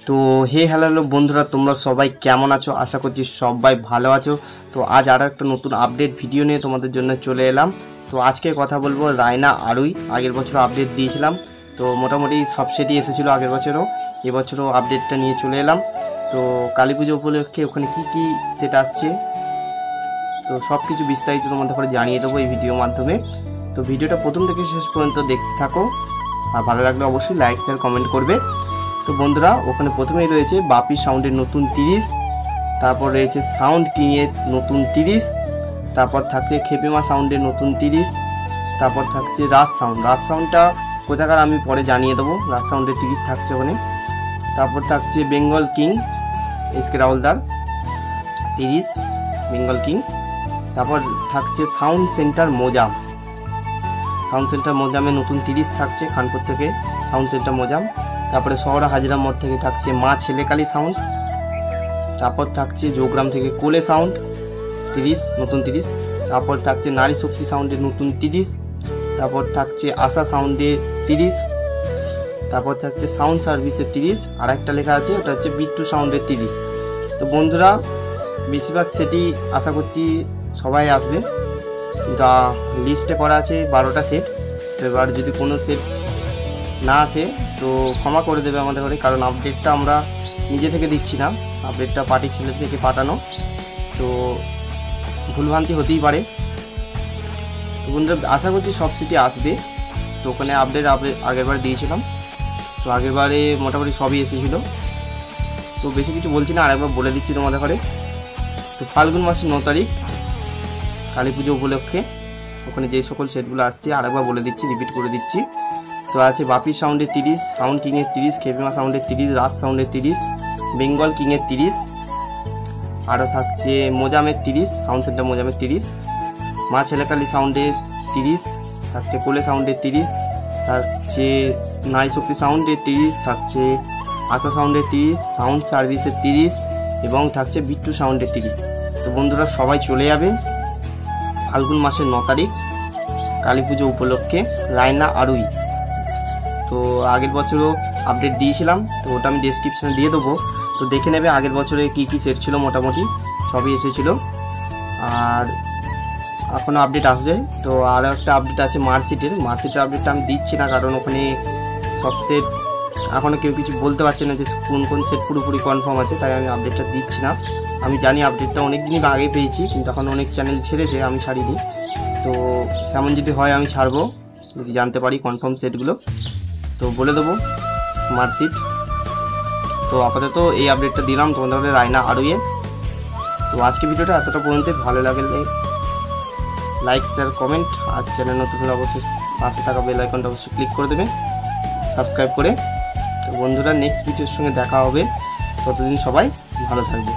তো হে হ্যালো বন্ধুরা, তোমরা সবাই কেমন আছো? আশা করছি সবাই ভালো আছো। তো আজ আরও একটা নতুন আপডেট ভিডিও নিয়ে তোমাদের জন্য চলে এলাম। তো আজকে কথা বলবো রায়না আরুই। আগের বছর আপডেট দিয়েছিলাম, তো মোটামুটি সব সেটই এসেছিলো আগের বছরও, এবছরও আপডেটটা নিয়ে চলে এলাম। তো কালী পুজো উপলক্ষে ওখানে কি সেট আসছে, তো সব কিছু বিস্তারিত তোমাদের করে জানিয়ে দেবো এই ভিডিওর মাধ্যমে। তো ভিডিওটা প্রথম থেকে শেষ পর্যন্ত দেখতে থাকো, আর ভালো লাগলে অবশ্যই লাইক শেয়ার কমেন্ট করবে। তো বন্ধুরা, ওখানে প্রথমেই রয়েছে বাপি সাউন্ডের নতুন 30, তারপর রয়েছে সাউন্ড কিংয়ের নতুন 30, তারপর থাকছে খেপিমা সাউন্ডের নতুন 30, তারপর থাকছে রাজ সাউন্ডটা কোথাকার আমি পরে জানিয়ে দেবো। রাজ সাউন্ডের 30 থাকছে ওখানে। তারপর থাকছে বেঙ্গল কিং এসকে রাহুলদার 30 বেঙ্গল কিং। তারপর থাকছে সাউন্ড সেন্টার মোজামের নতুন 30 থাকছে খানপুর থেকে সাউন্ড সেন্টার মোজাম। তারপরে শহরা হাজিরা মোড় থেকে থাকছে মা ছেলেকালী সাউন্ড। তারপর থাকছে যোগগ্রাম থেকে কোলে সাউন্ড 30 নতুন 30। তারপর থাকছে নারী শক্তি সাউন্ডের নতুন 30। তারপর থাকছে আশা সাউন্ডের 30। তারপর থাকছে সাউন্ড সার্ভিসের 30, আর একটা লেখা আছে ওটা হচ্ছে বিট্টু সাউন্ডের 30। তো বন্ধুরা, বেশিরভাগ সেটই আশা করছি সবাই আসবে, কিন্তু লিস্টে করা আছে 12টা সেট। তো এবার যদি কোনো সেট না আসে তো ক্ষমা করে দেবে আমাদের ঘরে, কারণ আপডেটটা আমরা নিজে থেকে দিচ্ছি না, আপডেটটা পার্টির ছেলে থেকে পাঠানো, তো ভুলভ্রান্তি হতেই পারে। তো বন্ধুরা, আশা করছি সব সেটই আসবে। তো ওখানে আপডেট আগেরবার দিয়েছিলাম, তো আগেরবারে মোটামুটি সবই এসেছিলো। তো বেশি কিছু বলছি না, আরেকবার বলে দিচ্ছি তোমাদের ঘরে। তো ফাল্গুন মাসের 9 তারিখ কালী পুজো উপলক্ষে ওখানে যে সকল সেটগুলো আসছে আরেকবার বলে দিচ্ছি, রিপিট করে দিচ্ছি। তো আছে বাপি সাউন্ডের 30, সাউন্ড কিংয়ের 30, খেপিমা সাউন্ডের 30, রাজ সাউন্ডের 30, বেঙ্গল কিংয়ের 30, আরও থাকছে মোজামের 30 সাউন্ড সেন্টার মোজামের 30, মা ছেলেকালী সাউন্ডের 30 থাকছে, কোলে সাউন্ডের 30 থাকছে, নারী শক্তি সাউন্ডের 30 থাকছে, আশা সাউন্ডের 30, সাউন্ড সার্ভিসের 30 এবং থাকছে বিট্টু সাউন্ডের 30। তো বন্ধুরা, সবাই চলে যাবে ফাল্গুন মাসের 9 তারিখ কালী পুজো উপলক্ষে রায়না আরুই। তো আগের বছরও আপডেট দিয়েছিলাম, তো ওটা আমি ডেসক্রিপশানে দিয়ে দেবো, তো দেখে নেবে আগের বছরে কী সেট ছিল, মোটামুটি সবই এসেছিলো। আর এখনও আপডেট আসবে। তো আরও একটা আপডেট আছে মার্কশিটের আপডেটটা আমি দিচ্ছি না, কারণ ওখানে সব সেট এখনও কেউ কিছু বলতে পারছে না যে কোন সেট পুরোপুরি কনফার্ম আছে, তাই আমি আপডেটটা দিচ্ছি না। আমি জানি আপডেটটা অনেক দিনই আগে পেয়েছি, কিন্তু এখন অনেক চ্যানেল ছেড়েছে, আমি ছাড়িনি। তো সেমন যদি হয় আমি ছাড়বো, যদি জানতে পারি কনফার্ম সেটগুলো, তো বলে দেবো মার্কশিট। তো আপাতত এই আপডেটটা দিলাম তোমাদের রায়না আরুইয়ে। তো আজকে ভিডিওটা এতটা পর্যন্ত, ভালো লাগলে লাইক শেয়ার কমেন্ট, আর চ্যানেল নতুন হলে অবশ্যই পাশে থাকা বেল আইকনটা অবশ্যই ক্লিক করে দেবে সাবস্ক্রাইব করে। তো বন্ধুরা, নেক্সট ভিডিওর সঙ্গে দেখা হবে, ততদিন সবাই ভালো থাকবে।